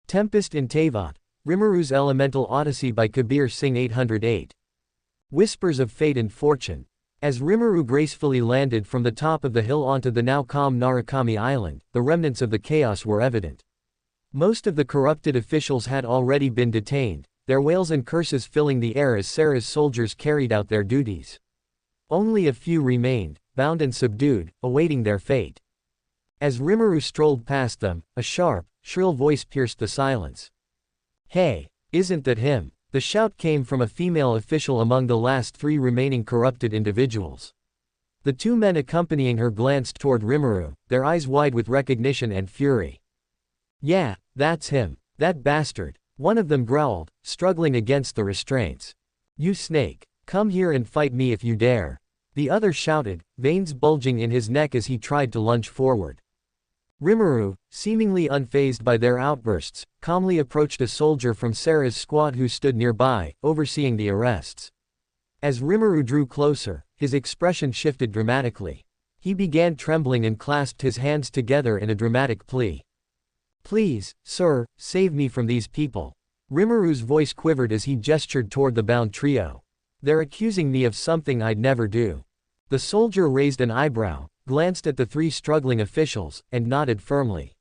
Tempest in Teyvat, Rimuru's Elemental Odyssey by KabirSingh808. Whispers of Fate and Fortune. As Rimuru gracefully landed from the top of the hill onto the now calm Narukami Island, the remnants of the chaos were evident. Most of the corrupted officials had already been detained, their wails and curses filling the air as Sarah's soldiers carried out their duties. Only a few remained, bound and subdued, awaiting their fate. As Rimuru strolled past them, a sharp, shrill voice pierced the silence. "Hey, isn't that him?" The shout came from a female official among the last three remaining corrupted individuals. The two men accompanying her glanced toward Rimuru, their eyes wide with recognition and fury. "Yeah, that's him. That bastard," one of them growled, struggling against the restraints. "You snake, come here and fight me if you dare," the other shouted, veins bulging in his neck as he tried to lunge forward. Rimuru, seemingly unfazed by their outbursts, calmly approached a soldier from Sarah's squad who stood nearby, overseeing the arrests. As Rimuru drew closer, his expression shifted dramatically. He began trembling and clasped his hands together in a dramatic plea. "Please, sir, save me from these people." Rimuru's voice quivered as he gestured toward the bound trio. "They're accusing me of something I'd never do." The soldier raised an eyebrow, glanced at the three struggling officials, and nodded firmly.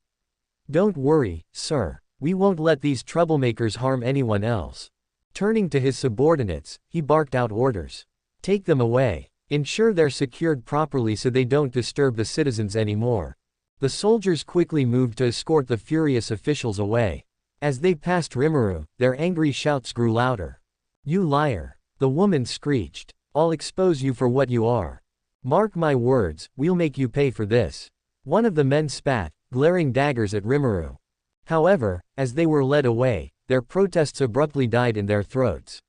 "Don't worry, sir. We won't let these troublemakers harm anyone else." Turning to his subordinates, he barked out orders. "Take them away. Ensure they're secured properly so they don't disturb the citizens anymore." The soldiers quickly moved to escort the furious officials away. As they passed Rimuru, their angry shouts grew louder. "You liar!" the woman screeched. "I'll expose you for what you are. Mark my words, we'll make you pay for this." One of the men spat, glaring daggers at Rimuru. However, as they were led away, their protests abruptly died in their throats.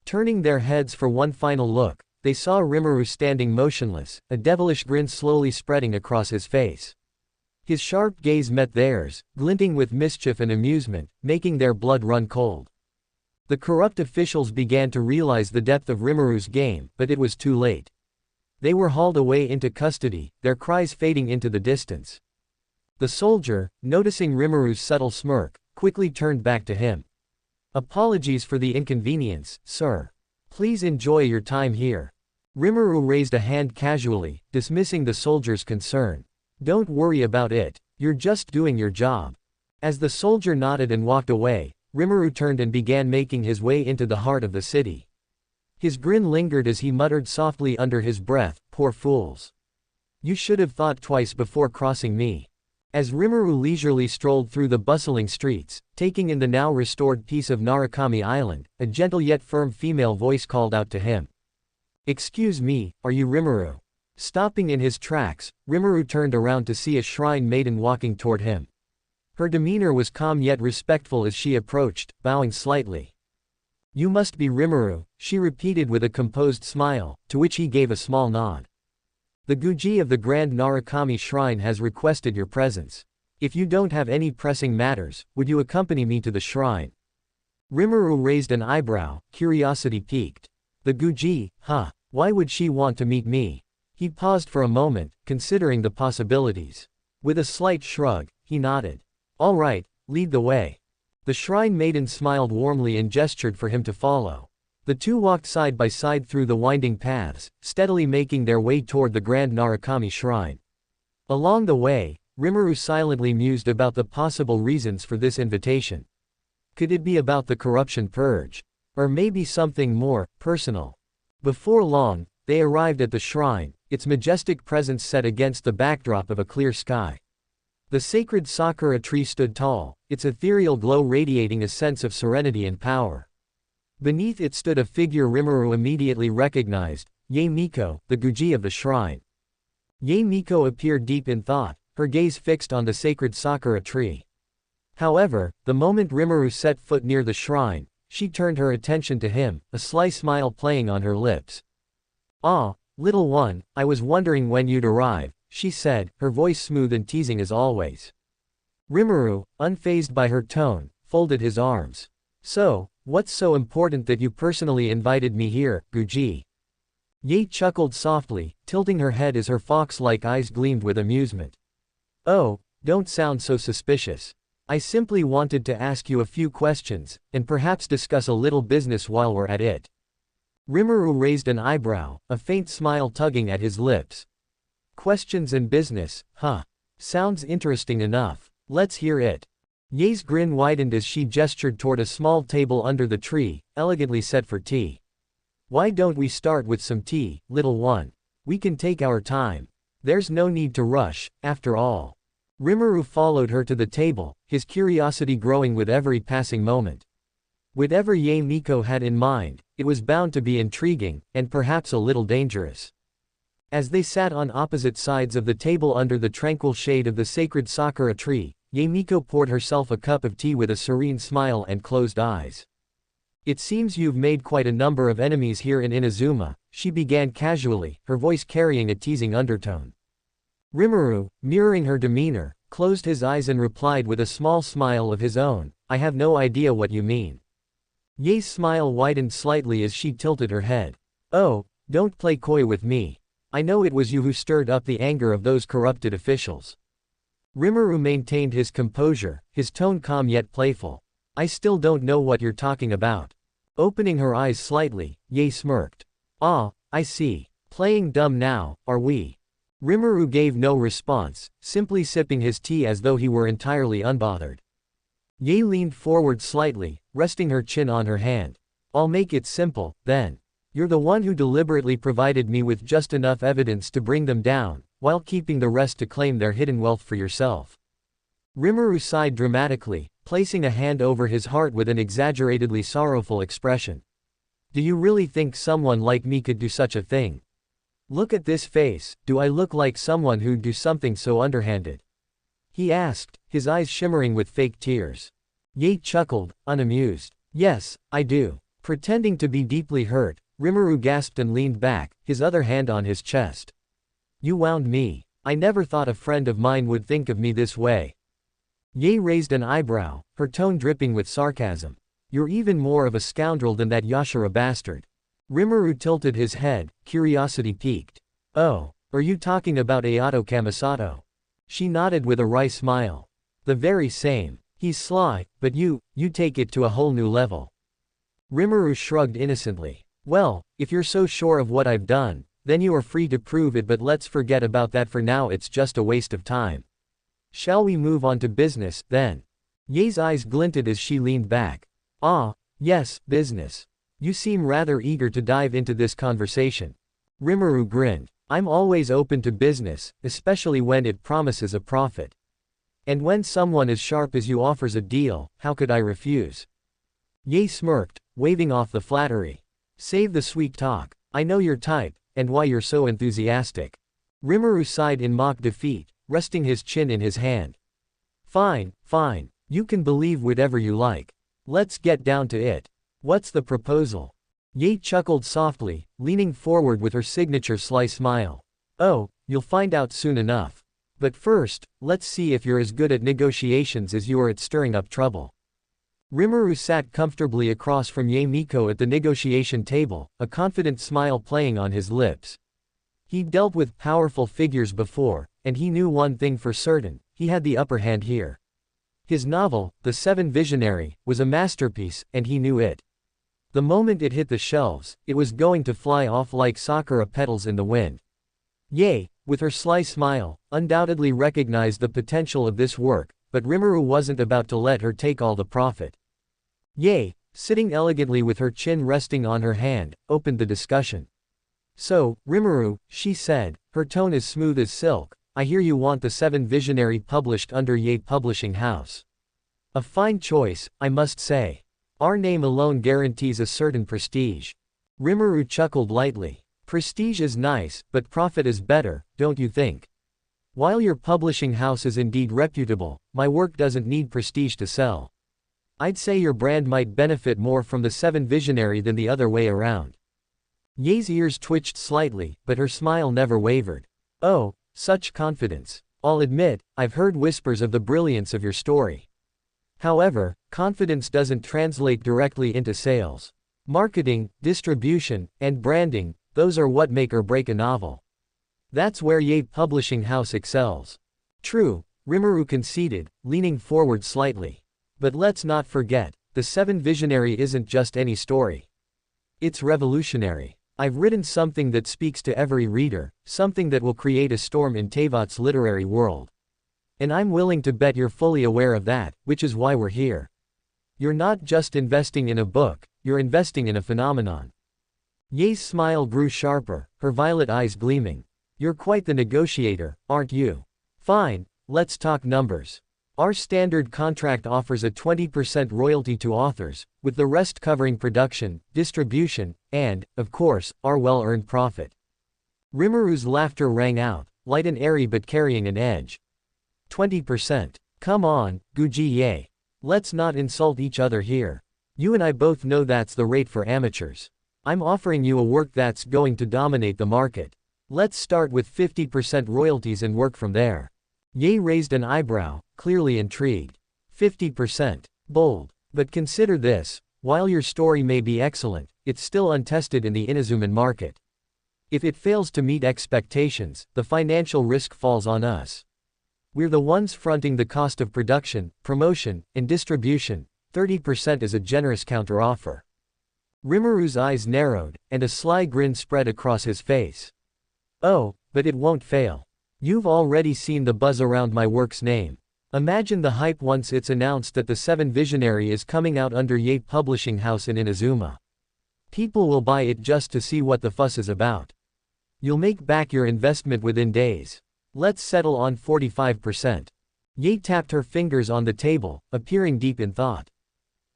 Turning their heads for one final look, they saw Rimuru standing motionless, a devilish grin slowly spreading across his face. His sharp gaze met theirs, glinting with mischief and amusement, making their blood run cold. The corrupt officials began to realize the depth of Rimuru's game, but it was too late. They were hauled away into custody, their cries fading into the distance. The soldier, noticing Rimuru's subtle smirk, quickly turned back to him. "Apologies for the inconvenience, sir. Please enjoy your time here." Rimuru raised a hand casually, dismissing the soldier's concern. "Don't worry about it, you're just doing your job." As the soldier nodded and walked away, Rimuru turned and began making his way into the heart of the city. His grin lingered as he muttered softly under his breath, "Poor fools. You should have thought twice before crossing me." As Rimuru leisurely strolled through the bustling streets, taking in the now restored peace of Narukami Island, a gentle yet firm female voice called out to him. "Excuse me, are you Rimuru?" Stopping in his tracks, Rimuru turned around to see a shrine maiden walking toward him. Her demeanor was calm yet respectful as she approached, bowing slightly. "You must be Rimuru," she repeated with a composed smile, to which he gave a small nod. "The Guji of the Grand Narukami Shrine has requested your presence. If you don't have any pressing matters, would you accompany me to the shrine?" Rimuru raised an eyebrow, curiosity piqued. "The Guji, huh? Why would she want to meet me?" He paused for a moment, considering the possibilities. With a slight shrug, he nodded. "All right, lead the way." The shrine maiden smiled warmly and gestured for him to follow. The two walked side by side through the winding paths, steadily making their way toward the Grand Narukami Shrine. Along the way, Rimuru silently mused about the possible reasons for this invitation. Could it be about the corruption purge? Or maybe something more personal? Before long, they arrived at the shrine, its majestic presence set against the backdrop of a clear sky. The sacred sakura tree stood tall, its ethereal glow radiating a sense of serenity and power. Beneath it stood a figure Rimuru immediately recognized, Yae Miko, the Guji of the shrine. Yae Miko appeared deep in thought, her gaze fixed on the sacred sakura tree. However, the moment Rimuru set foot near the shrine, she turned her attention to him, a sly smile playing on her lips. "Ah, little one, I was wondering when you'd arrive," she said, her voice smooth and teasing as always. Rimuru, unfazed by her tone, folded his arms. "So, what's so important that you personally invited me here, Guji?" Yae chuckled softly, tilting her head as her fox-like eyes gleamed with amusement. "Oh, don't sound so suspicious. I simply wanted to ask you a few questions, and perhaps discuss a little business while we're at it. Rimuru raised an eyebrow, a faint smile tugging at his lips. Questions and business, huh? Sounds interesting enough. Let's hear it. Ye's grin widened as she gestured toward a small table under the tree, elegantly set for tea. Why don't we start with some tea, little one? We can take our time. There's no need to rush, after all. Rimuru followed her to the table, his curiosity growing with every passing moment. Whatever Ye Miko had in mind, it was bound to be intriguing, and perhaps a little dangerous. As they sat on opposite sides of the table under the tranquil shade of the sacred sakura tree, Ye Miko poured herself a cup of tea with a serene smile and closed eyes. It seems you've made quite a number of enemies here in Inazuma, she began casually, her voice carrying a teasing undertone. Rimuru, mirroring her demeanor, closed his eyes and replied with a small smile of his own, I have no idea what you mean. Ye's smile widened slightly as she tilted her head. Oh, don't play coy with me. I know it was you who stirred up the anger of those corrupted officials. Rimuru maintained his composure, his tone calm yet playful. I still don't know what you're talking about. Opening her eyes slightly, Ye smirked. Ah, I see. Playing dumb now, are we? Rimuru gave no response, simply sipping his tea as though he were entirely unbothered. Ye leaned forward slightly, resting her chin on her hand. I'll make it simple, then. You're the one who deliberately provided me with just enough evidence to bring them down, while keeping the rest to claim their hidden wealth for yourself. Rimuru sighed dramatically, placing a hand over his heart with an exaggeratedly sorrowful expression. Do you really think someone like me could do such a thing? Look at this face, do I look like someone who'd do something so underhanded? He asked, his eyes shimmering with fake tears. Ye chuckled, unamused. Yes, I do. Pretending to be deeply hurt, Rimuru gasped and leaned back, his other hand on his chest. You wound me. I never thought a friend of mine would think of me this way. Ye raised an eyebrow, her tone dripping with sarcasm. You're even more of a scoundrel than that Yashara bastard. Rimuru tilted his head, curiosity piqued. Oh, are you talking about Ayato Kamisato? She nodded with a wry smile. The very same. He's sly, but you take it to a whole new level. Rimuru shrugged innocently. Well, if you're so sure of what I've done, then you are free to prove it, but let's forget about that for now, it's just a waste of time. Shall we move on to business, then? Ye's eyes glinted as she leaned back. Ah, yes, business. You seem rather eager to dive into this conversation. Rimuru grinned. I'm always open to business, especially when it promises a profit. And when someone as sharp as you offers a deal, how could I refuse? Ye smirked, waving off the flattery. Save the sweet talk. I know your type, and why you're so enthusiastic. Rimuru sighed in mock defeat, resting his chin in his hand. Fine, fine. You can believe whatever you like. Let's get down to it. What's the proposal? Ye chuckled softly, leaning forward with her signature sly smile. Oh, you'll find out soon enough. But first, let's see if you're as good at negotiations as you are at stirring up trouble. Rimuru sat comfortably across from Ye Miko at the negotiation table, a confident smile playing on his lips. He'd dealt with powerful figures before, and he knew one thing for certain, he had the upper hand here. His novel, The Seven Visionary, was a masterpiece, and he knew it. The moment it hit the shelves, it was going to fly off like sakura petals in the wind. Ye, with her sly smile, undoubtedly recognized the potential of this work, but Rimuru wasn't about to let her take all the profit. Ye, sitting elegantly with her chin resting on her hand, opened the discussion. So, Rimuru, she said, her tone as smooth as silk, I hear you want The Seven Visionary published under Ye Publishing House. A fine choice, I must say. Our name alone guarantees a certain prestige. Rimuru chuckled lightly. Prestige is nice, but profit is better, don't you think? While your publishing house is indeed reputable, my work doesn't need prestige to sell. I'd say your brand might benefit more from The Seven Visionary than the other way around. Ye's ears twitched slightly, but her smile never wavered. Oh, such confidence. I'll admit, I've heard whispers of the brilliance of your story. However, confidence doesn't translate directly into sales. Marketing, distribution, and branding, those are what make or break a novel. That's where Ye Publishing House excels. True, Rimuru conceded, leaning forward slightly. But let's not forget, the Seven Visionary isn't just any story. It's revolutionary. I've written something that speaks to every reader, something that will create a storm in Teyvat's literary world. And I'm willing to bet you're fully aware of that, which is why we're here. You're not just investing in a book, you're investing in a phenomenon. Ye's smile grew sharper, her violet eyes gleaming. You're quite the negotiator, aren't you? Fine, let's talk numbers. Our standard contract offers a 20% royalty to authors, with the rest covering production, distribution, and, of course, our well-earned profit. Rimuru's laughter rang out, light and airy but carrying an edge. 20%. Come on, Guji. Let's not insult each other here. You and I both know that's the rate for amateurs. I'm offering you a work that's going to dominate the market. Let's start with 50% royalties and work from there. Ye raised an eyebrow, clearly intrigued. 50%. Bold. But consider this, while your story may be excellent, it's still untested in the Inazuman market. If it fails to meet expectations, the financial risk falls on us. We're the ones fronting the cost of production, promotion, and distribution. 30% is a generous counteroffer. Rimuru's eyes narrowed, and a sly grin spread across his face. Oh, but it won't fail. You've already seen the buzz around my work's name. Imagine the hype once it's announced that the Seven Visionary is coming out under Ye Publishing House in Inazuma. People will buy it just to see what the fuss is about. You'll make back your investment within days. Let's settle on 45%. Ye tapped her fingers on the table, appearing deep in thought.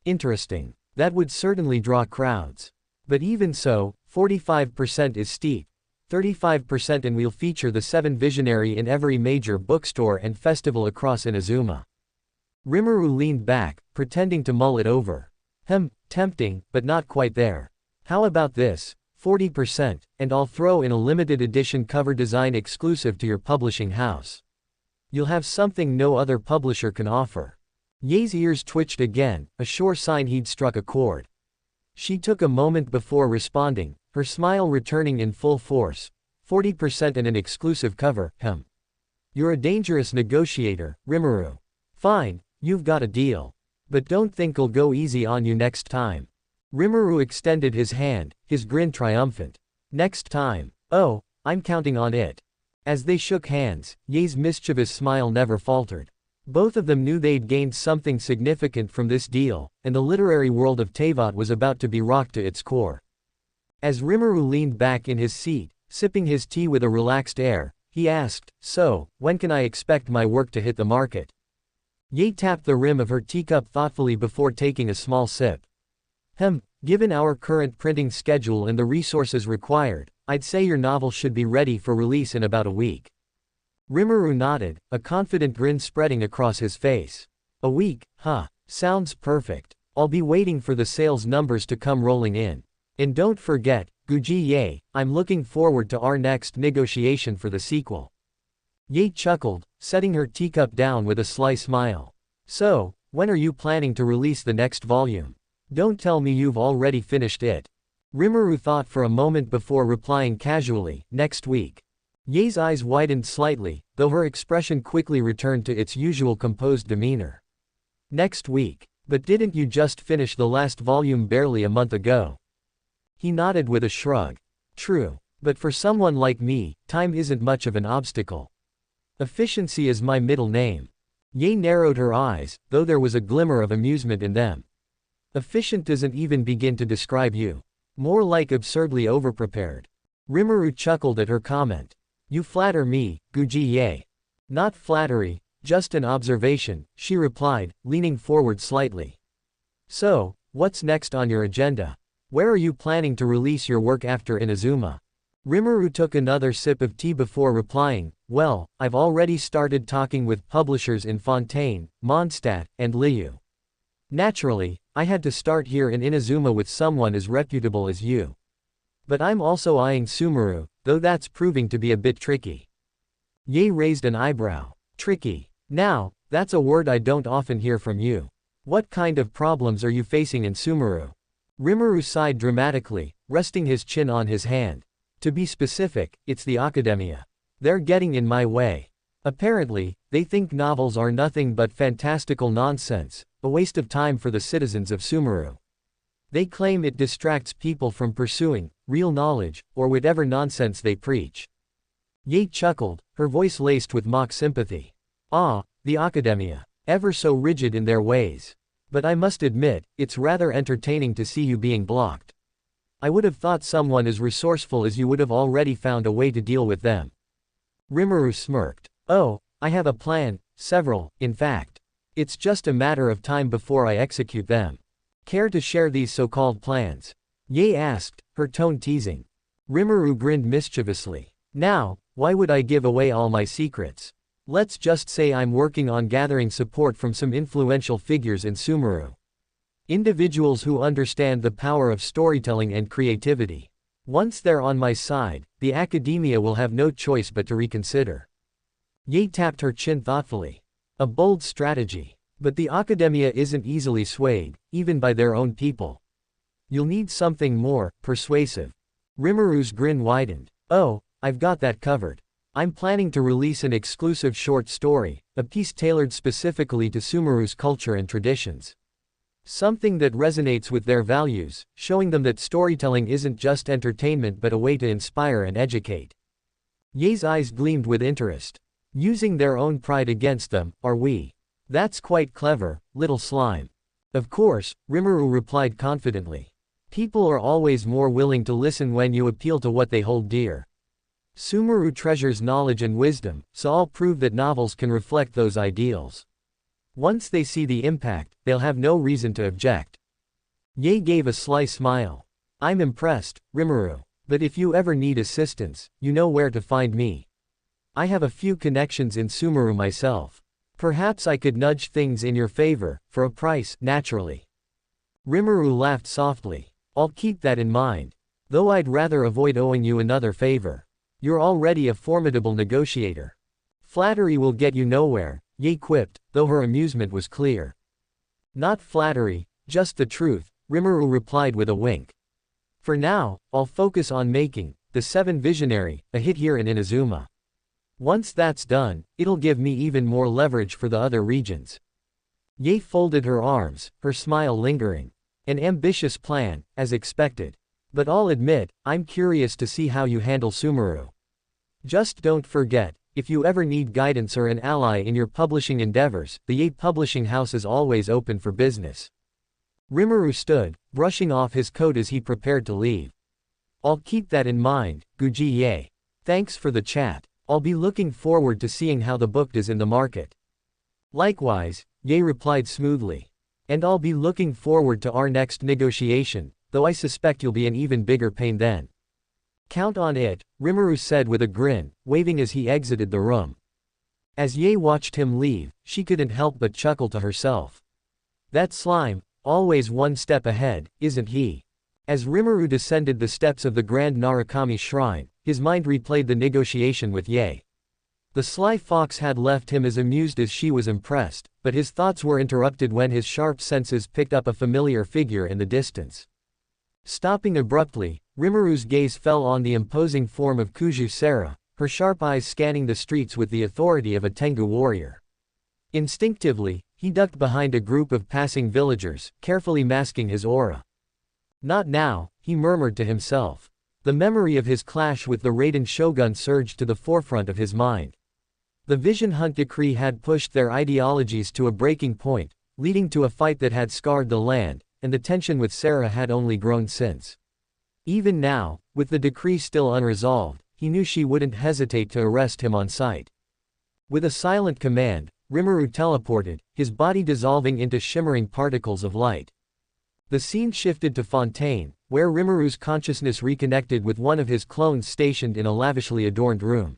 Interesting. That would certainly draw crowds. But even so, 45% is steep. 35% and we'll feature the Seven Visionary in every major bookstore and festival across Inazuma. Rimuru leaned back, pretending to mull it over. Tempting, but not quite there. How about this? 40%, and I'll throw in a limited edition cover design exclusive to your publishing house. You'll have something no other publisher can offer. Ye's ears twitched again, a sure sign he'd struck a chord. She took a moment before responding, her smile returning in full force. 40% and an exclusive cover, You're a dangerous negotiator, Rimuru. Fine, you've got a deal. But don't think I'll go easy on you next time. Rimuru extended his hand, his grin triumphant. Next time. Oh, I'm counting on it. As they shook hands, Ye's mischievous smile never faltered. Both of them knew they'd gained something significant from this deal, and the literary world of Teyvat was about to be rocked to its core. As Rimuru leaned back in his seat, sipping his tea with a relaxed air, he asked, So, when can I expect my work to hit the market? Ye tapped the rim of her teacup thoughtfully before taking a small sip. Given our current printing schedule and the resources required, I'd say your novel should be ready for release in about a week. Rimuru nodded, a confident grin spreading across his face. A week, sounds perfect. I'll be waiting for the sales numbers to come rolling in. And don't forget, Guji, I'm looking forward to our next negotiation for the sequel. Ye chuckled, setting her teacup down with a sly smile. So, when are you planning to release the next volume? Don't tell me you've already finished it. Rimuru thought for a moment before replying casually, next week. Ye's eyes widened slightly, though her expression quickly returned to its usual composed demeanor. Next week. But didn't you just finish the last volume barely a month ago? He nodded with a shrug. True. But for someone like me, time isn't much of an obstacle. Efficiency is my middle name. Ye narrowed her eyes, though there was a glimmer of amusement in them. Efficient doesn't even begin to describe you. More like absurdly overprepared. Rimuru chuckled at her comment. You flatter me, Guji. Not flattery, just an observation, she replied, leaning forward slightly. So, what's next on your agenda? Where are you planning to release your work after Inazuma? Rimuru took another sip of tea before replying, Well, I've already started talking with publishers in Fontaine, Mondstadt, and Liu. Naturally, I had to start here in Inazuma with someone as reputable as you. But I'm also eyeing Sumeru, though that's proving to be a bit tricky. Ye raised an eyebrow. Tricky. Now, that's a word I don't often hear from you. What kind of problems are you facing in Sumeru? Rimuru sighed dramatically, resting his chin on his hand. To be specific, it's the academia. They're getting in my way. Apparently, they think novels are nothing but fantastical nonsense, a waste of time for the citizens of Sumeru. They claim it distracts people from pursuing real knowledge, or whatever nonsense they preach. Ye chuckled, her voice laced with mock sympathy. Ah, the academia. Ever so rigid in their ways. But I must admit, it's rather entertaining to see you being blocked. I would have thought someone as resourceful as you would have already found a way to deal with them. Rimuru smirked. Oh, I have a plan, several, in fact. It's just a matter of time before I execute them. Care to share these so-called plans? Ye asked, her tone teasing. Rimuru grinned mischievously. Now, why would I give away all my secrets? Let's just say I'm working on gathering support from some influential figures in Sumeru. Individuals who understand the power of storytelling and creativity. Once they're on my side, the academia will have no choice but to reconsider. Ye tapped her chin thoughtfully. A bold strategy. But the academia isn't easily swayed, even by their own people. You'll need something more persuasive. Rimuru's grin widened. Oh, I've got that covered. I'm planning to release an exclusive short story, a piece tailored specifically to Sumeru's culture and traditions. Something that resonates with their values, showing them that storytelling isn't just entertainment but a way to inspire and educate. Ye's eyes gleamed with interest. Using their own pride against them, are we? That's quite clever, little slime. Of course, Rimuru replied confidently. People are always more willing to listen when you appeal to what they hold dear. Sumeru treasures knowledge and wisdom, so I'll prove that novels can reflect those ideals. Once they see the impact, they'll have no reason to object. Ye gave a sly smile. I'm impressed, Rimuru. But if you ever need assistance, you know where to find me. I have a few connections in Sumeru myself. Perhaps I could nudge things in your favor, for a price, naturally. Rimuru laughed softly. I'll keep that in mind. Though I'd rather avoid owing you another favor. You're already a formidable negotiator. Flattery will get you nowhere, Ye quipped, though her amusement was clear. Not flattery, just the truth, Rimuru replied with a wink. For now, I'll focus on making the Seven Visionary a hit here in Inazuma. Once that's done, it'll give me even more leverage for the other regions. Ye folded her arms, her smile lingering. An ambitious plan, as expected. But I'll admit, I'm curious to see how you handle Sumeru. Just don't forget, if you ever need guidance or an ally in your publishing endeavors, the Ye publishing house is always open for business. Rimuru stood, brushing off his coat as he prepared to leave. I'll keep that in mind, Guji Ye. Thanks for the chat. I'll be looking forward to seeing how the book does in the market. Likewise, Ye replied smoothly. And I'll be looking forward to our next negotiation, though I suspect you'll be an even bigger pain then. Count on it, Rimuru said with a grin, waving as he exited the room. As Ye watched him leave, she couldn't help but chuckle to herself. That slime, always one step ahead, isn't he? As Rimuru descended the steps of the Grand Narukami Shrine, his mind replayed the negotiation with Ye. The sly fox had left him as amused as she was impressed, but his thoughts were interrupted when his sharp senses picked up a familiar figure in the distance. Stopping abruptly, Rimuru's gaze fell on the imposing form of Kuju Sera, her sharp eyes scanning the streets with the authority of a Tengu warrior. Instinctively, he ducked behind a group of passing villagers, carefully masking his aura. Not now, he murmured to himself. The memory of his clash with the Raiden shogun surged to the forefront of his mind. The Vision Hunt decree had pushed their ideologies to a breaking point, leading to a fight that had scarred the land, and the tension with Sarah had only grown since. Even now, with the decree still unresolved, he knew she wouldn't hesitate to arrest him on sight. With a silent command, Rimuru teleported, his body dissolving into shimmering particles of light. The scene shifted to Fontaine, where Rimuru's consciousness reconnected with one of his clones stationed in a lavishly adorned room.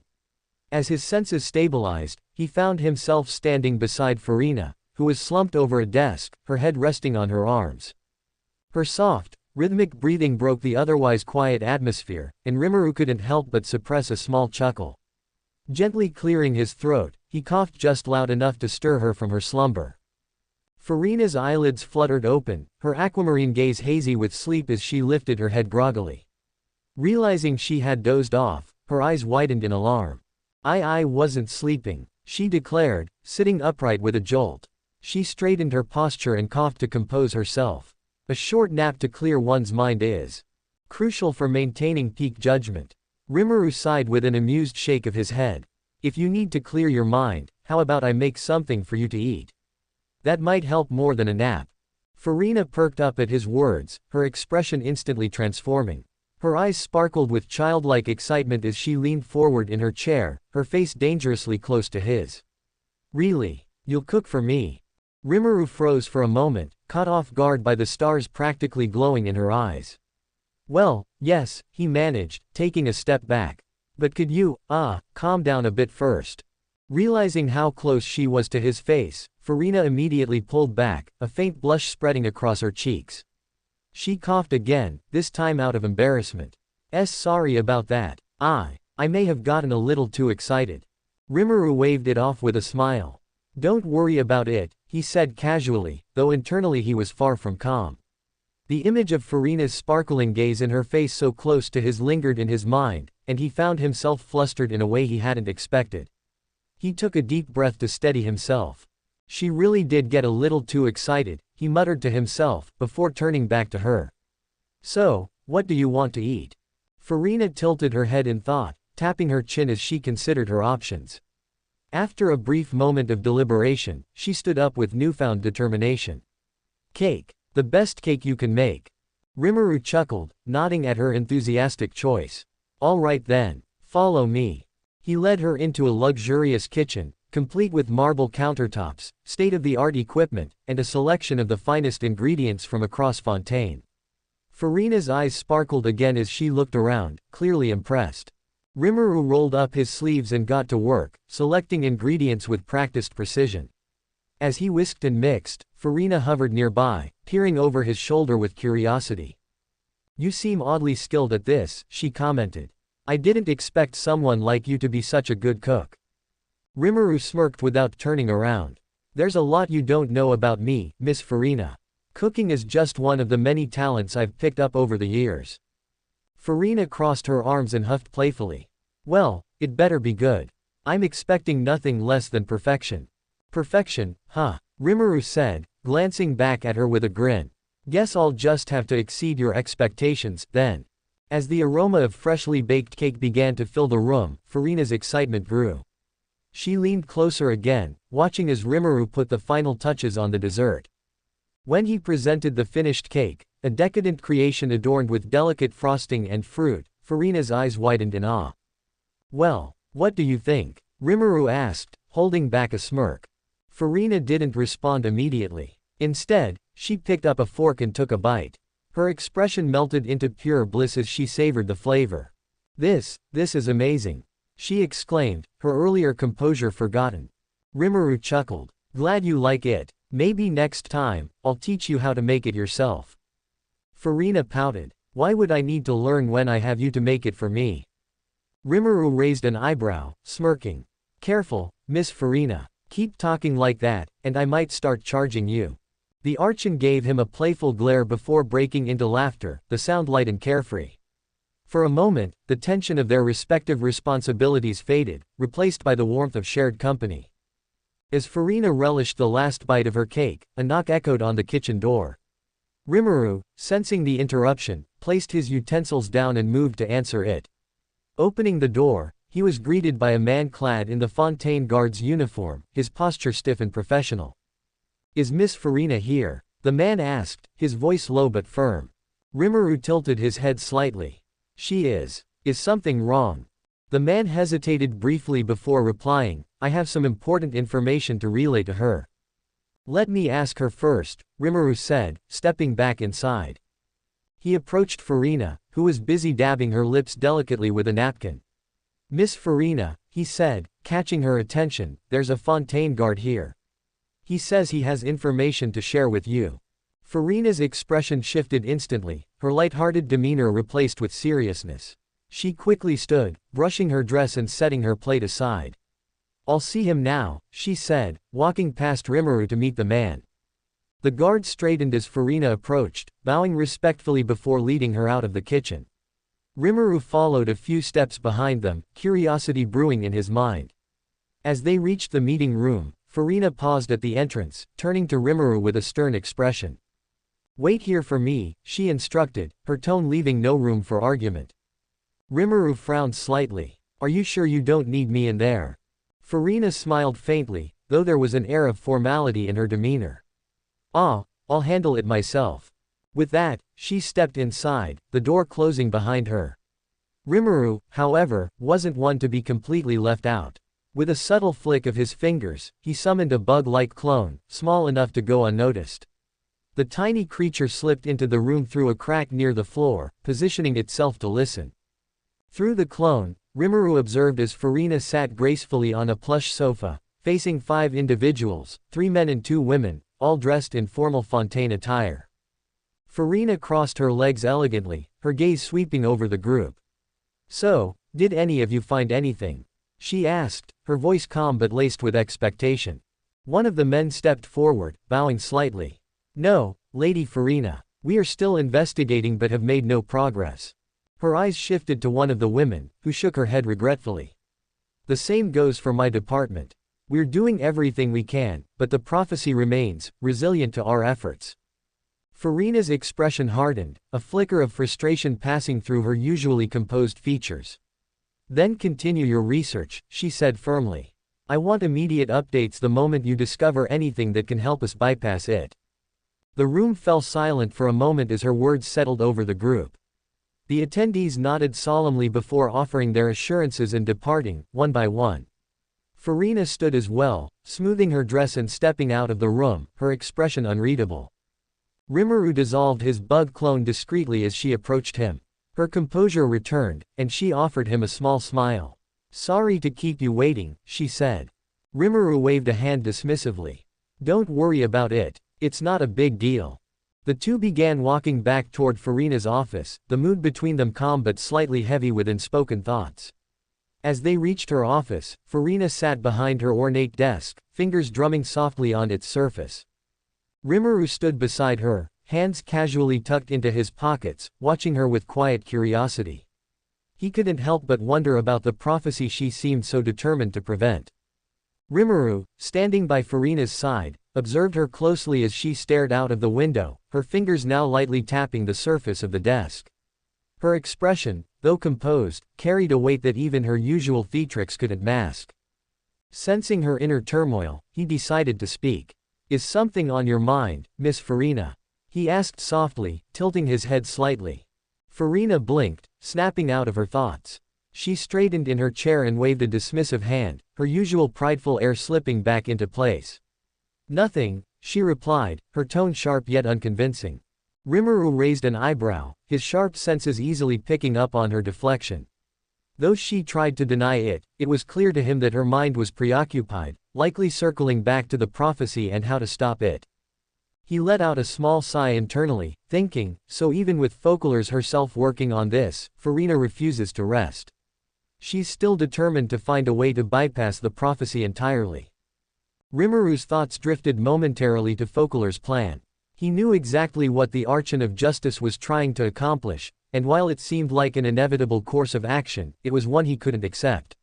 As his senses stabilized, he found himself standing beside Farina, who was slumped over a desk, her head resting on her arms. Her soft, rhythmic breathing broke the otherwise quiet atmosphere, and Rimuru couldn't help but suppress a small chuckle. Gently clearing his throat, he coughed just loud enough to stir her from her slumber. Farina's eyelids fluttered open, her aquamarine gaze hazy with sleep as she lifted her head groggily. Realizing she had dozed off, her eyes widened in alarm. I wasn't sleeping, she declared, sitting upright with a jolt. She straightened her posture and coughed to compose herself. A short nap to clear one's mind is crucial for maintaining peak judgment. Rimuru sighed with an amused shake of his head. If you need to clear your mind, how about I make something for you to eat? That might help more than a nap. Farina perked up at his words, her expression instantly transforming. Her eyes sparkled with childlike excitement as she leaned forward in her chair, her face dangerously close to his. Really? You'll cook for me? Rimuru froze for a moment, caught off guard by the stars practically glowing in her eyes. Well, yes, he managed, taking a step back. But could you, calm down a bit first. Realizing how close she was to his face, Farina immediately pulled back, a faint blush spreading across her cheeks. She coughed again, this time out of embarrassment. Sorry about that. I may have gotten a little too excited. Rimuru waved it off with a smile. Don't worry about it, he said casually, though internally he was far from calm. The image of Farina's sparkling gaze in her face so close to his lingered in his mind, and he found himself flustered in a way he hadn't expected. He took a deep breath to steady himself. She really did get a little too excited, he muttered to himself, before turning back to her. So, what do you want to eat? Farina tilted her head in thought, tapping her chin as she considered her options. After a brief moment of deliberation, she stood up with newfound determination. Cake. The best cake you can make. Rimuru chuckled, nodding at her enthusiastic choice. All right then, follow me. He led her into a luxurious kitchen, complete with marble countertops, state-of-the-art equipment, and a selection of the finest ingredients from across Fontaine. Farina's eyes sparkled again as she looked around, clearly impressed. Rimuru rolled up his sleeves and got to work, selecting ingredients with practiced precision. As he whisked and mixed, Farina hovered nearby, peering over his shoulder with curiosity. You seem oddly skilled at this, she commented. I didn't expect someone like you to be such a good cook. Rimuru smirked without turning around. There's a lot you don't know about me, Miss Farina. Cooking is just one of the many talents I've picked up over the years. Farina crossed her arms and huffed playfully. Well, it better be good. I'm expecting nothing less than perfection. Perfection, huh? Rimuru said, glancing back at her with a grin. Guess I'll just have to exceed your expectations, then. As the aroma of freshly baked cake began to fill the room, Farina's excitement grew. She leaned closer again, watching as Rimuru put the final touches on the dessert. When he presented the finished cake, a decadent creation adorned with delicate frosting and fruit, Farina's eyes widened in awe. Well, what do you think? Rimuru asked, holding back a smirk. Farina didn't respond immediately. Instead, she picked up a fork and took a bite. Her expression melted into pure bliss as she savored the flavor. This is amazing, she exclaimed, her earlier composure forgotten. Rimuru chuckled. Glad you like it. Maybe next time, I'll teach you how to make it yourself. Farina pouted. Why would I need to learn when I have you to make it for me? Rimuru raised an eyebrow, smirking. Careful, Miss Farina. Keep talking like that, and I might start charging you. The urchin gave him a playful glare before breaking into laughter, the sound light and carefree. For a moment, the tension of their respective responsibilities faded, replaced by the warmth of shared company. As Farina relished the last bite of her cake, a knock echoed on the kitchen door. Rimuru, sensing the interruption, placed his utensils down and moved to answer it. Opening the door, he was greeted by a man clad in the Fontaine Guard's uniform, his posture stiff and professional. Is Miss Farina here? The man asked, his voice low but firm. Rimuru tilted his head slightly. She is. Is something wrong? The man hesitated briefly before replying, I have some important information to relay to her. Let me ask her first, Rimuru said, stepping back inside. He approached Farina, who was busy dabbing her lips delicately with a napkin. Miss Farina, he said, catching her attention, there's a Fontaine Guard here. He says he has information to share with you. Farina's expression shifted instantly, her light-hearted demeanor replaced with seriousness. She quickly stood, brushing her dress and setting her plate aside. I'll see him now, she said, walking past Rimuru to meet the man. The guard straightened as Farina approached, bowing respectfully before leading her out of the kitchen. Rimuru followed a few steps behind them, curiosity brewing in his mind. As they reached the meeting room, Farina paused at the entrance, turning to Rimuru with a stern expression. "Wait here for me," she instructed, her tone leaving no room for argument. Rimuru frowned slightly. "Are you sure you don't need me in there?" Farina smiled faintly, though there was an air of formality in her demeanor. "Ah, I'll handle it myself." With that, she stepped inside, the door closing behind her. Rimuru, however, wasn't one to be completely left out. With a subtle flick of his fingers, he summoned a bug-like clone, small enough to go unnoticed. The tiny creature slipped into the room through a crack near the floor, positioning itself to listen. Through the clone, Rimuru observed as Farina sat gracefully on a plush sofa, facing 5 individuals, 3 men and 2 women, all dressed in formal fontaine attire. Farina crossed her legs elegantly, her gaze sweeping over the group. "So, did any of you find anything?" she asked, her voice calm but laced with expectation. One of the men stepped forward, bowing slightly. "No, Lady Farina. We are still investigating but have made no progress." Her eyes shifted to one of the women, who shook her head regretfully. "The same goes for my department. We're doing everything we can, but the prophecy remains, resilient to our efforts." Farina's expression hardened, a flicker of frustration passing through her usually composed features. "Then continue your research," she said firmly. "I want immediate updates the moment you discover anything that can help us bypass it." The room fell silent for a moment as her words settled over the group. The attendees nodded solemnly before offering their assurances and departing, one by one. Farina stood as well, smoothing her dress and stepping out of the room, her expression unreadable. Rimuru dissolved his bug clone discreetly as she approached him. Her composure returned, and she offered him a small smile. "Sorry to keep you waiting," she said. Rimuru waved a hand dismissively. "Don't worry about it. It's not a big deal." The two began walking back toward Farina's office, the mood between them calm but slightly heavy with unspoken thoughts. As they reached her office, Farina sat behind her ornate desk, fingers drumming softly on its surface. Rimuru stood beside her, hands casually tucked into his pockets, watching her with quiet curiosity. He couldn't help but wonder about the prophecy she seemed so determined to prevent. Rimuru, standing by Farina's side, observed her closely as she stared out of the window, her fingers now lightly tapping the surface of the desk. Her expression, though composed, carried a weight that even her usual theatrics couldn't mask. Sensing her inner turmoil, he decided to speak. "Is something on your mind, Miss Farina?" he asked softly, tilting his head slightly. Farina blinked, snapping out of her thoughts. She straightened in her chair and waved a dismissive hand, her usual prideful air slipping back into place. "Nothing," she replied, her tone sharp yet unconvincing. Rimuru raised an eyebrow, his sharp senses easily picking up on her deflection. Though she tried to deny it, it was clear to him that her mind was preoccupied, likely circling back to the prophecy and how to stop it. He let out a small sigh internally, thinking, so even with Focalers herself working on this, Farina refuses to rest. She's still determined to find a way to bypass the prophecy entirely. Rimuru's thoughts drifted momentarily to Focalers' plan. He knew exactly what the Archon of Justice was trying to accomplish, and while it seemed like an inevitable course of action, it was one he couldn't accept.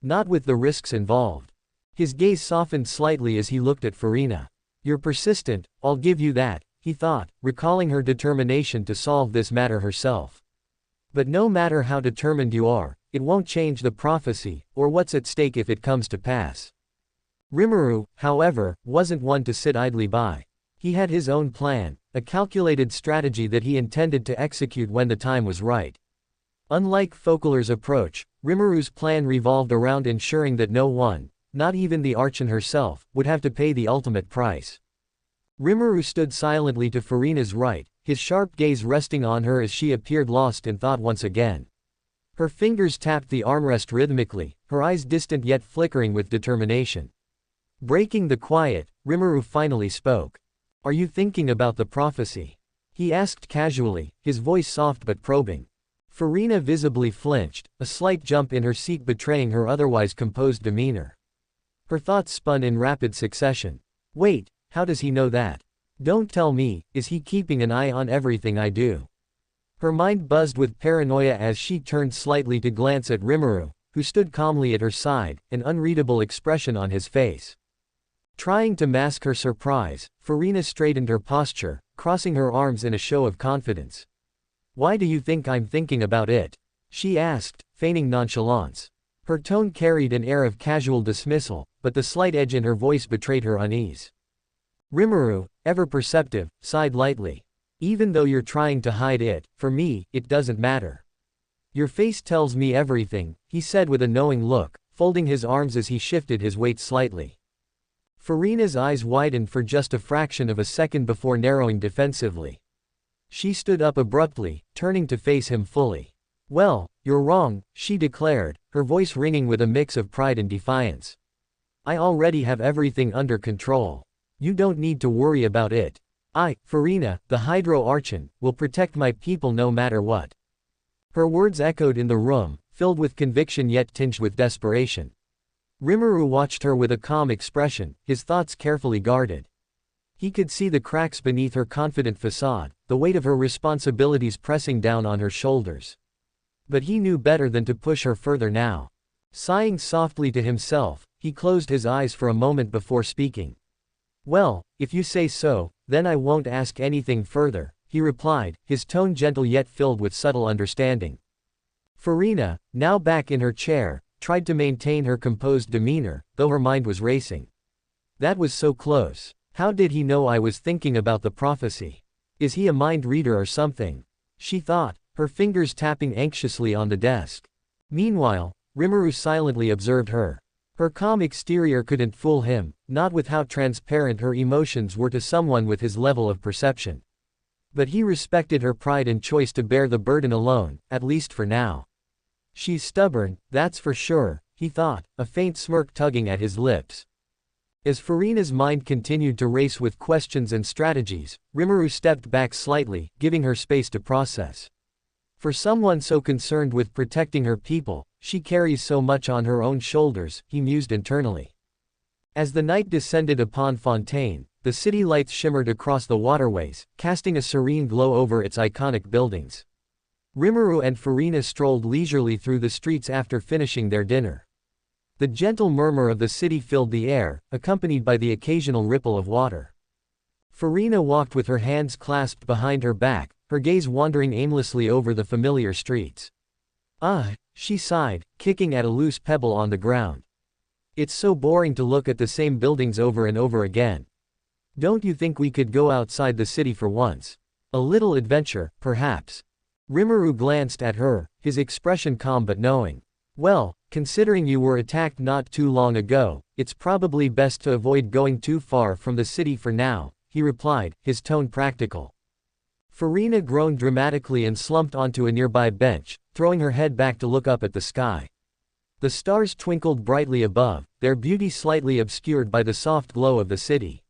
Not with the risks involved. His gaze softened slightly as he looked at Farina. "You're persistent, I'll give you that," he thought, recalling her determination to solve this matter herself. "But no matter how determined you are, it won't change the prophecy, or what's at stake if it comes to pass." Rimuru, however, wasn't one to sit idly by. He had his own plan, a calculated strategy that he intended to execute when the time was right. Unlike Focalers' approach, Rimuru's plan revolved around ensuring that no one, not even the Archon herself, would have to pay the ultimate price. Rimuru stood silently to Farina's right, his sharp gaze resting on her as she appeared lost in thought once again. Her fingers tapped the armrest rhythmically, her eyes distant yet flickering with determination. Breaking the quiet, Rimuru finally spoke. "Are you thinking about the prophecy?" he asked casually, his voice soft but probing. Farina visibly flinched, a slight jump in her seat betraying her otherwise composed demeanor. Her thoughts spun in rapid succession. "Wait, how does he know that? Don't tell me, is he keeping an eye on everything I do?" Her mind buzzed with paranoia as she turned slightly to glance at Rimuru, who stood calmly at her side, an unreadable expression on his face. Trying to mask her surprise, Farina straightened her posture, crossing her arms in a show of confidence. "Why do you think I'm thinking about it?" she asked, feigning nonchalance. Her tone carried an air of casual dismissal, but the slight edge in her voice betrayed her unease. Rimuru, ever perceptive, sighed lightly. "Even though you're trying to hide it, for me, it doesn't matter. Your face tells me everything," he said with a knowing look, folding his arms as he shifted his weight slightly. Farina's eyes widened for just a fraction of a second before narrowing defensively. She stood up abruptly, turning to face him fully. "Well, you're wrong," she declared, her voice ringing with a mix of pride and defiance. "I already have everything under control. You don't need to worry about it. I, Farina, the Hydro Archon, will protect my people no matter what." Her words echoed in the room, filled with conviction yet tinged with desperation. Rimuru watched her with a calm expression, his thoughts carefully guarded. He could see the cracks beneath her confident facade, the weight of her responsibilities pressing down on her shoulders. But he knew better than to push her further now. Sighing softly to himself, he closed his eyes for a moment before speaking. "Well, if you say so, then I won't ask anything further," he replied, his tone gentle yet filled with subtle understanding. Farina, now back in her chair, tried to maintain her composed demeanor, though her mind was racing. That was so close. How did he know I was thinking about the prophecy? Is he a mind reader or something? She thought, her fingers tapping anxiously on the desk. Meanwhile, Rimuru silently observed her. Her calm exterior couldn't fool him, not with how transparent her emotions were to someone with his level of perception. But he respected her pride and choice to bear the burden alone, at least for now. She's stubborn, that's for sure, he thought, a faint smirk tugging at his lips. As Farina's mind continued to race with questions and strategies, Rimuru stepped back slightly, giving her space to process. For someone so concerned with protecting her people, she carries so much on her own shoulders, he mused internally. As the night descended upon Fontaine, the city lights shimmered across the waterways, casting a serene glow over its iconic buildings. Rimuru and Farina strolled leisurely through the streets after finishing their dinner. The gentle murmur of the city filled the air, accompanied by the occasional ripple of water. Farina walked with her hands clasped behind her back, her gaze wandering aimlessly over the familiar streets. "Ah," she sighed, kicking at a loose pebble on the ground. "It's so boring to look at the same buildings over and over again. Don't you think we could go outside the city for once? A little adventure, perhaps?" Rimuru glanced at her, his expression calm but knowing. "Well, considering you were attacked not too long ago, it's probably best to avoid going too far from the city for now," he replied, his tone practical. Farina groaned dramatically and slumped onto a nearby bench, throwing her head back to look up at the sky. The stars twinkled brightly above, their beauty slightly obscured by the soft glow of the city.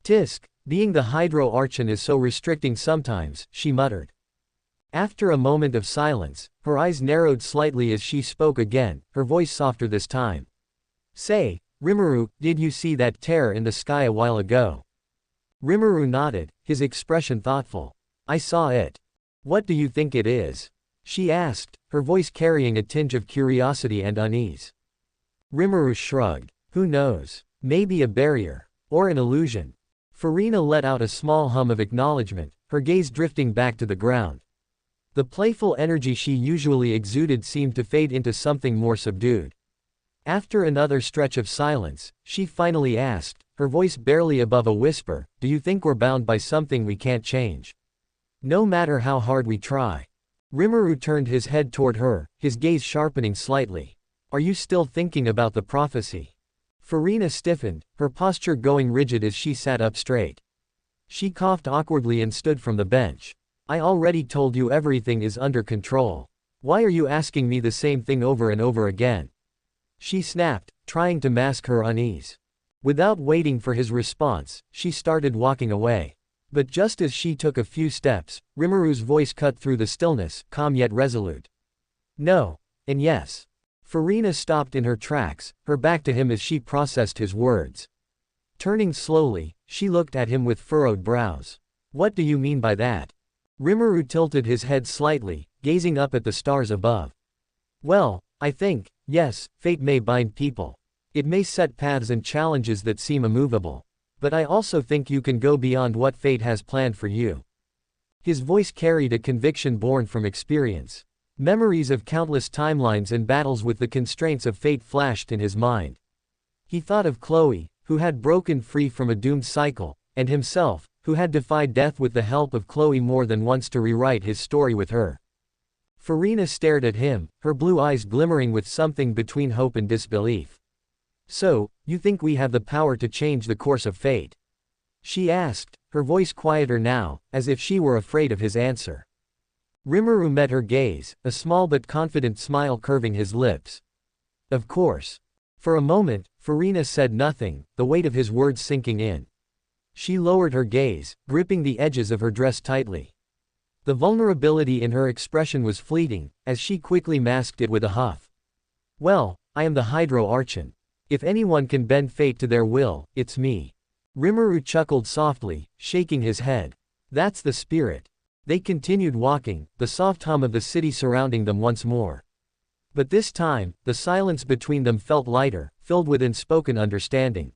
"Tisk, being the Hydro Archon is so restricting sometimes," she muttered. After a moment of silence, her eyes narrowed slightly as she spoke again, her voice softer this time. "Say, Rimuru, did you see that tear in the sky a while ago?" Rimuru nodded, his expression thoughtful. "I saw it. What do you think it is?" she asked, her voice carrying a tinge of curiosity and unease. Rimuru shrugged. "Who knows? Maybe a barrier. Or an illusion." Farina let out a small hum of acknowledgement, her gaze drifting back to the ground. The playful energy she usually exuded seemed to fade into something more subdued. After another stretch of silence, she finally asked, her voice barely above a whisper, "Do you think we're bound by something we can't change? No matter how hard we try?" Rimuru turned his head toward her, his gaze sharpening slightly. "Are you still thinking about the prophecy?" Farina stiffened, her posture going rigid as she sat up straight. She coughed awkwardly and stood from the bench. "I already told you everything is under control. Why are you asking me the same thing over and over again?" she snapped, trying to mask her unease. Without waiting for his response, she started walking away. But just as she took a few steps, Rimuru's voice cut through the stillness, calm yet resolute. "No. And yes." Farina stopped in her tracks, her back to him as she processed his words. Turning slowly, she looked at him with furrowed brows. "What do you mean by that?" Rimuru tilted his head slightly, gazing up at the stars above. "Well, I think, Yes, fate may bind people. It may set paths and challenges that seem immovable. But I also think you can go beyond what fate has planned for you. His voice carried a conviction born from experience. Memories of countless timelines and battles with the constraints of fate flashed in his mind. He thought of Chloe, who had broken free from a doomed cycle, and himself, who had defied death with the help of Chloe more than once to rewrite his story with her. Farina stared at him, her blue eyes glimmering with something between hope and disbelief. So, you think we have the power to change the course of fate? She asked, her voice quieter now, as if she were afraid of his answer. Rimuru met her gaze, a small but confident smile curving his lips. Of course. For a moment, Farina said nothing, the weight of his words sinking in. She lowered her gaze, gripping the edges of her dress tightly. The vulnerability in her expression was fleeting, as she quickly masked it with a huff. Well, I am the Hydro Archon. If anyone can bend fate to their will, it's me. Rimuru chuckled softly, shaking his head. That's the spirit. They continued walking, the soft hum of the city surrounding them once more. But this time, the silence between them felt lighter, filled with unspoken understanding.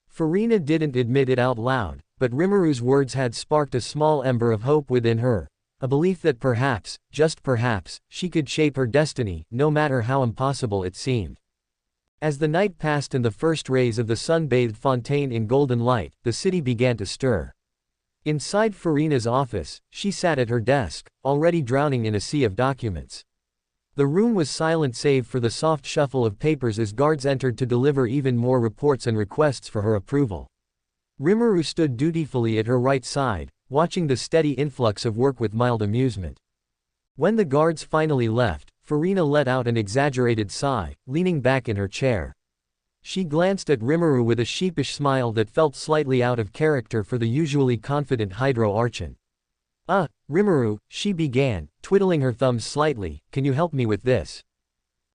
Farina didn't admit it out loud, but Rimuru's words had sparked a small ember of hope within her, a belief that perhaps, just perhaps, she could shape her destiny, no matter how impossible it seemed. As the night passed and the first rays of the sun bathed Fontaine in golden light, the city began to stir. Inside Farina's office, she sat at her desk, already drowning in a sea of documents. The room was silent save for the soft shuffle of papers as guards entered to deliver even more reports and requests for her approval. Rimuru stood dutifully at her right side, watching the steady influx of work with mild amusement. When the guards finally left, Farina let out an exaggerated sigh, leaning back in her chair. She glanced at Rimuru with a sheepish smile that felt slightly out of character for the usually confident Hydro Archon. Rimuru, she began, twiddling her thumbs slightly, can you help me with this?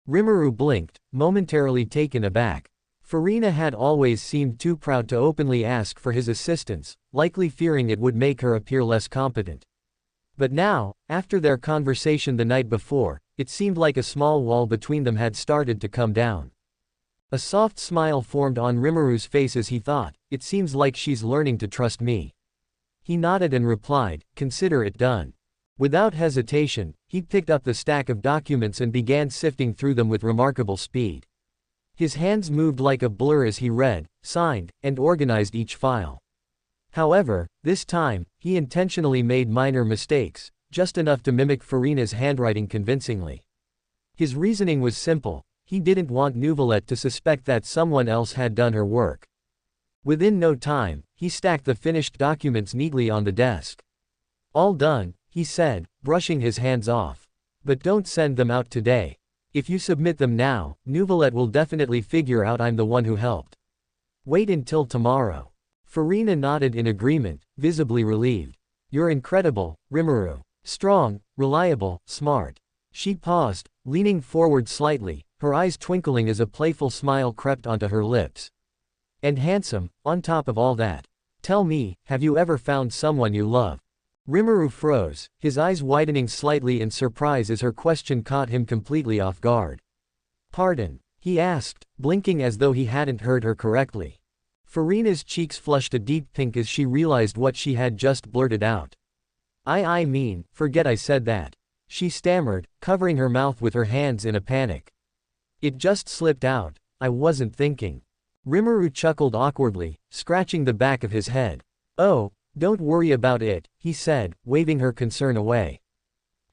Rimuru blinked, momentarily taken aback. Farina had always seemed too proud to openly ask for his assistance, likely fearing it would make her appear less competent. But now, after their conversation the night before, it seemed like a small wall between them had started to come down. A soft smile formed on Rimuru's face as he thought, it seems like she's learning to trust me. He nodded and replied, consider it done. Without hesitation, he picked up the stack of documents and began sifting through them with remarkable speed. His hands moved like a blur as he read, signed, and organized each file. However, this time, he intentionally made minor mistakes, just enough to mimic Farina's handwriting convincingly. His reasoning was simple, he didn't want Nouvelette to suspect that someone else had done her work. Within no time, he stacked the finished documents neatly on the desk. All done, he said, brushing his hands off. But don't send them out today. If you submit them now, Nouvelette will definitely figure out I'm the one who helped. Wait until tomorrow. Farina nodded in agreement, visibly relieved. You're incredible, Rimuru. Strong, reliable, smart. She paused, leaning forward slightly, her eyes twinkling as a playful smile crept onto her lips. And handsome, on top of all that. Tell me, have you ever found someone you love? Rimuru froze, his eyes widening slightly in surprise as her question caught him completely off guard. Pardon? He asked, blinking as though he hadn't heard her correctly. Farina's cheeks flushed a deep pink as she realized what she had just blurted out. I mean, forget I said that. She stammered, covering her mouth with her hands in a panic. It just slipped out, I wasn't thinking. Rimuru chuckled awkwardly, scratching the back of his head. Oh, don't worry about it, he said, waving her concern away.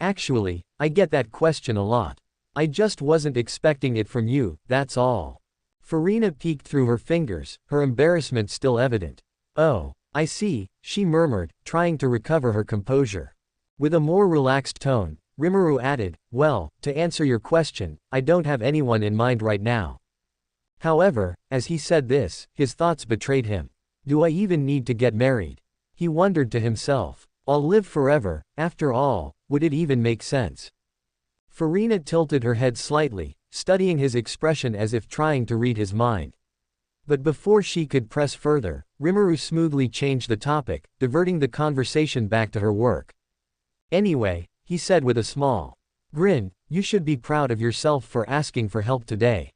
Actually, I get that question a lot. I just wasn't expecting it from you, that's all. Farina peeked through her fingers, her embarrassment still evident. Oh, I see, she murmured, trying to recover her composure. With a more relaxed tone, Rimuru added, well, to answer your question, I don't have anyone in mind right now. However, as he said this, his thoughts betrayed him. Do I even need to get married? He wondered to himself. I'll live forever, after all, would it even make sense? Farina tilted her head slightly, studying his expression as if trying to read his mind. But before she could press further, Rimuru smoothly changed the topic, diverting the conversation back to her work. Anyway, he said with a small grin, You should be proud of yourself for asking for help today.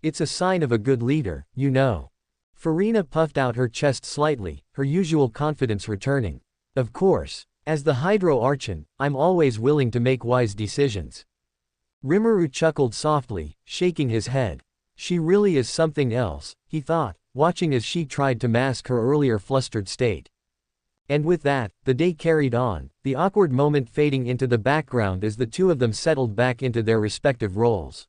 It's a sign of a good leader, you know. Farina puffed out her chest slightly, her usual confidence returning. Of course. As the Hydro Archon, I'm always willing to make wise decisions. Rimuru chuckled softly, shaking his head. She really is something else, he thought, watching as she tried to mask her earlier flustered state. And with that, the day carried on, the awkward moment fading into the background as the two of them settled back into their respective roles.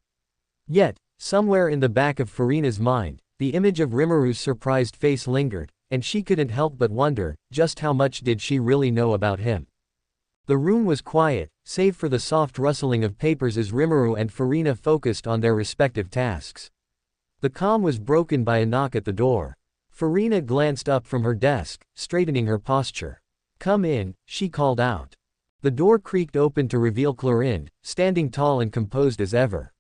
Yet, somewhere in the back of Farina's mind, the image of Rimuru's surprised face lingered, and she couldn't help but wonder, just how much did she really know about him. The room was quiet, save for the soft rustling of papers as Rimuru and Farina focused on their respective tasks. The calm was broken by a knock at the door. Farina glanced up from her desk, straightening her posture. "Come in," she called out. The door creaked open to reveal Clorinde, standing tall and composed as ever.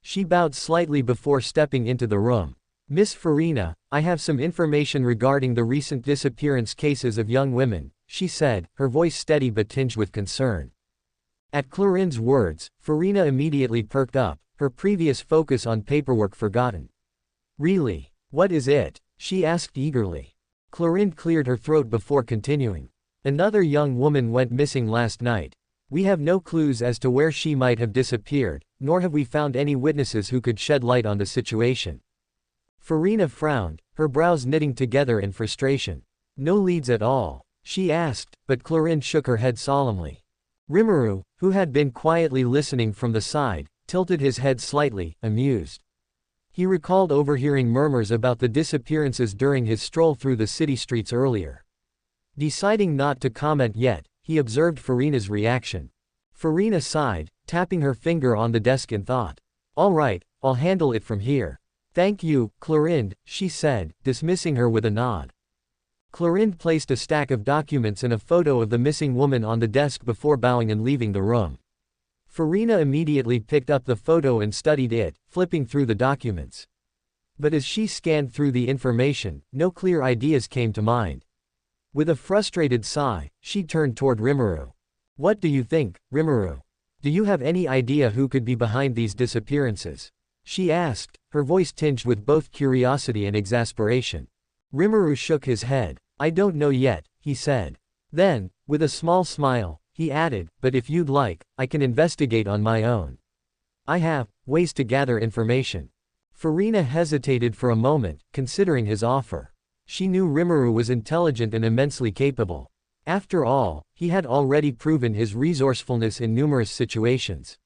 She bowed slightly before stepping into the room. "Miss Farina, I have some information regarding the recent disappearance cases of young women," she said, her voice steady but tinged with concern. At Clorinde's words, Farina immediately perked up, her previous focus on paperwork forgotten. "Really? What is it?" she asked eagerly. Clorinde cleared her throat before continuing. "Another young woman went missing last night. We have no clues as to where she might have disappeared, nor have we found any witnesses who could shed light on the situation." Farina frowned, her brows knitting together in frustration. "No leads at all?" she asked, but Clorinde shook her head solemnly. Rimuru, who had been quietly listening from the side, tilted his head slightly, amused. He recalled overhearing murmurs about the disappearances during his stroll through the city streets earlier. Deciding not to comment yet, he observed Farina's reaction. Farina sighed, tapping her finger on the desk in thought. "All right, I'll handle it from here." "Thank you, Clorinde," she said, dismissing her with a nod. Clorinde placed a stack of documents and a photo of the missing woman on the desk before bowing and leaving the room. Farina immediately picked up the photo and studied it, flipping through the documents. But as she scanned through the information, no clear ideas came to mind. With a frustrated sigh, she turned toward Rimuru. "What do you think, Rimuru? Do you have any idea who could be behind these disappearances?" she asked, her voice tinged with both curiosity and exasperation. Rimuru shook his head. "I don't know yet," he said. Then, with a small smile, he added, "But if you'd like, I can investigate on my own. I have ways to gather information." Farina hesitated for a moment, considering his offer. She knew Rimuru was intelligent and immensely capable. After all, he had already proven his resourcefulness in numerous situations.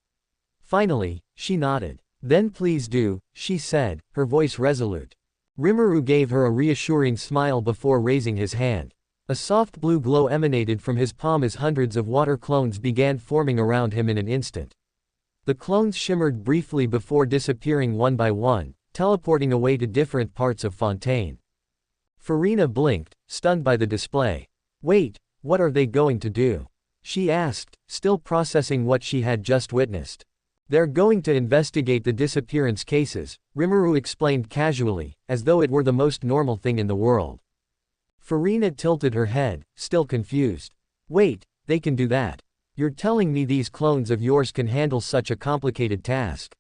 Finally, she nodded. "Then please do," she said, her voice resolute. Rimuru gave her a reassuring smile before raising his hand. A soft blue glow emanated from his palm as hundreds of water clones began forming around him in an instant. The clones shimmered briefly before disappearing one by one, teleporting away to different parts of Fontaine. Farina blinked, stunned by the display. "Wait, what are they going to do?" she asked, still processing what she had just witnessed. "They're going to investigate the disappearance cases," Rimuru explained casually, as though it were the most normal thing in the world. Farina tilted her head, still confused. "Wait, they can do that? You're telling me these clones of yours can handle such a complicated task?"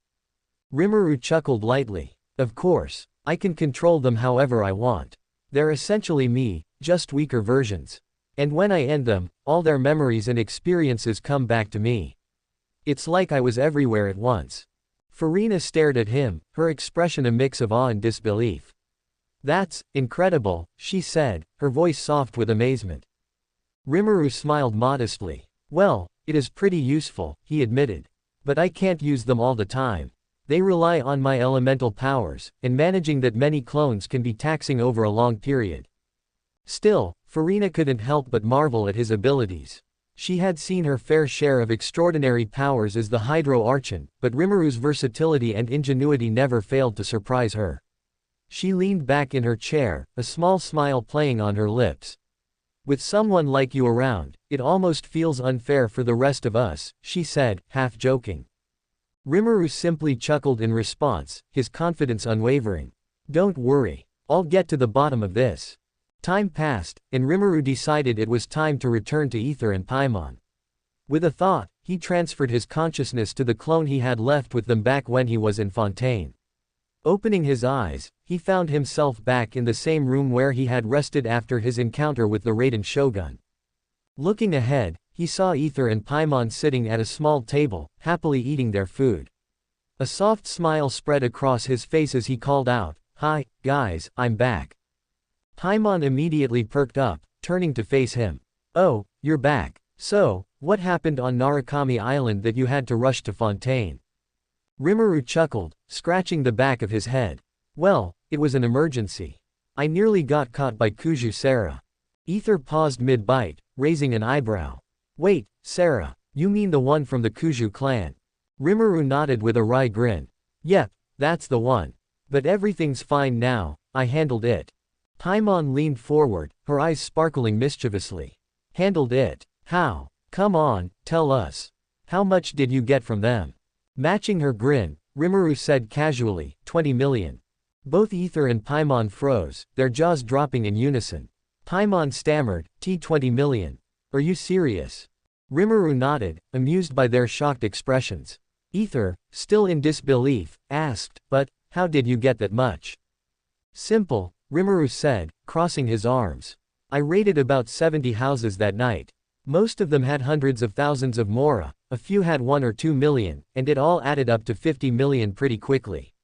Rimuru chuckled lightly. "Of course, I can control them however I want. They're essentially me, just weaker versions. And when I end them, all their memories and experiences come back to me. It's like I was everywhere at once." Farina stared at him, her expression a mix of awe and disbelief. "That's incredible," she said, her voice soft with amazement. Rimuru smiled modestly. "Well, it is pretty useful," he admitted. "But I can't use them all the time. They rely on my elemental powers, and managing that many clones can be taxing over a long period." Still, Farina couldn't help but marvel at his abilities. She had seen her fair share of extraordinary powers as the Hydro Archon, but Rimuru's versatility and ingenuity never failed to surprise her. She leaned back in her chair, a small smile playing on her lips. "With someone like you around, it almost feels unfair for the rest of us," she said, half joking. Rimuru simply chuckled in response, his confidence unwavering. "Don't worry. I'll get to the bottom of this." Time passed, and Rimuru decided it was time to return to Ether and Paimon. With a thought, he transferred his consciousness to the clone he had left with them back when he was in Fontaine. Opening his eyes, he found himself back in the same room where he had rested after his encounter with the Raiden Shogun. Looking ahead, he saw Ether and Paimon sitting at a small table, happily eating their food. A soft smile spread across his face as he called out, "Hi, guys, I'm back." Paimon immediately perked up, turning to face him. "Oh, you're back. So, what happened on Narukami Island that you had to rush to Fontaine?" Rimuru chuckled, scratching the back of his head. "Well, it was an emergency. I nearly got caught by Kuju Sara." Ether paused mid-bite, raising an eyebrow. "Wait, Sara, you mean the one from the Kuju clan?" Rimuru nodded with a wry grin. "Yep, that's the one. But everything's fine now, I handled it." Paimon leaned forward, her eyes sparkling mischievously. "Handled it? How? Come on, tell us. How much did you get from them?" Matching her grin, Rimuru said casually, 20 million. Both Ether and Paimon froze, their jaws dropping in unison. Paimon stammered, "20 million. Are you serious?" Rimuru nodded, amused by their shocked expressions. Ether, still in disbelief, asked, "But, how did you get that much?" "Simple," Rimuru said, crossing his arms. "I raided about 70 houses that night. Most of them had hundreds of thousands of mora, a few had 1 or 2 million, and it all added up to 50 million pretty quickly."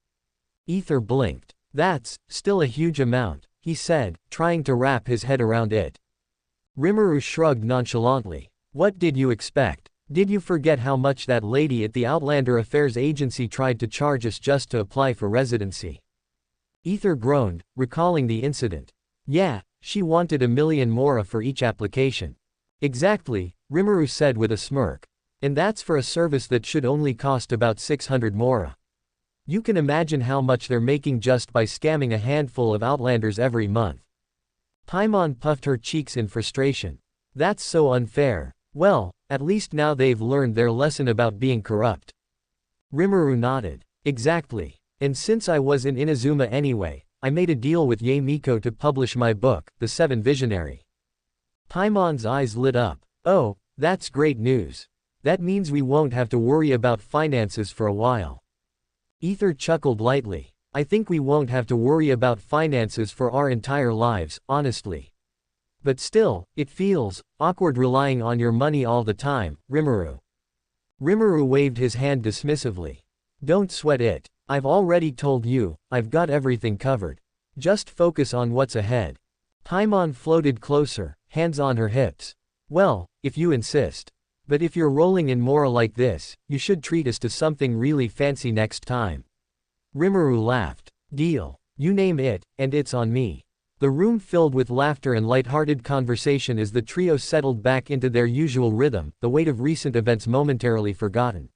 Ether blinked. "That's still a huge amount," he said, trying to wrap his head around it. Rimuru shrugged nonchalantly. "What did you expect? Did you forget how much that lady at the Outlander Affairs Agency tried to charge us just to apply for residency?" Ether groaned, recalling the incident. "Yeah, she wanted 1 million mora for each application." "Exactly," Rimuru said with a smirk. "And that's for a service that should only cost about 600 mora. You can imagine how much they're making just by scamming a handful of Outlanders every month." Paimon puffed her cheeks in frustration. "That's so unfair." "Well, at least now they've learned their lesson about being corrupt." Rimuru nodded. "Exactly. And since I was in Inazuma anyway, I made a deal with Yae Miko to publish my book, The Seven Visionary." Paimon's eyes lit up. "Oh, that's great news. That means we won't have to worry about finances for a while." Ether chuckled lightly. "I think we won't have to worry about finances for our entire lives, honestly. But still, it feels awkward relying on your money all the time, Rimuru." Rimuru waved his hand dismissively. "Don't sweat it. I've already told you, I've got everything covered. Just focus on what's ahead." Paimon floated closer, hands on her hips. "Well, if you insist. But if you're rolling in mora like this, you should treat us to something really fancy next time." Rimuru laughed. "Deal. You name it, and it's on me." The room filled with laughter and light-hearted conversation as the trio settled back into their usual rhythm, the weight of recent events momentarily forgotten.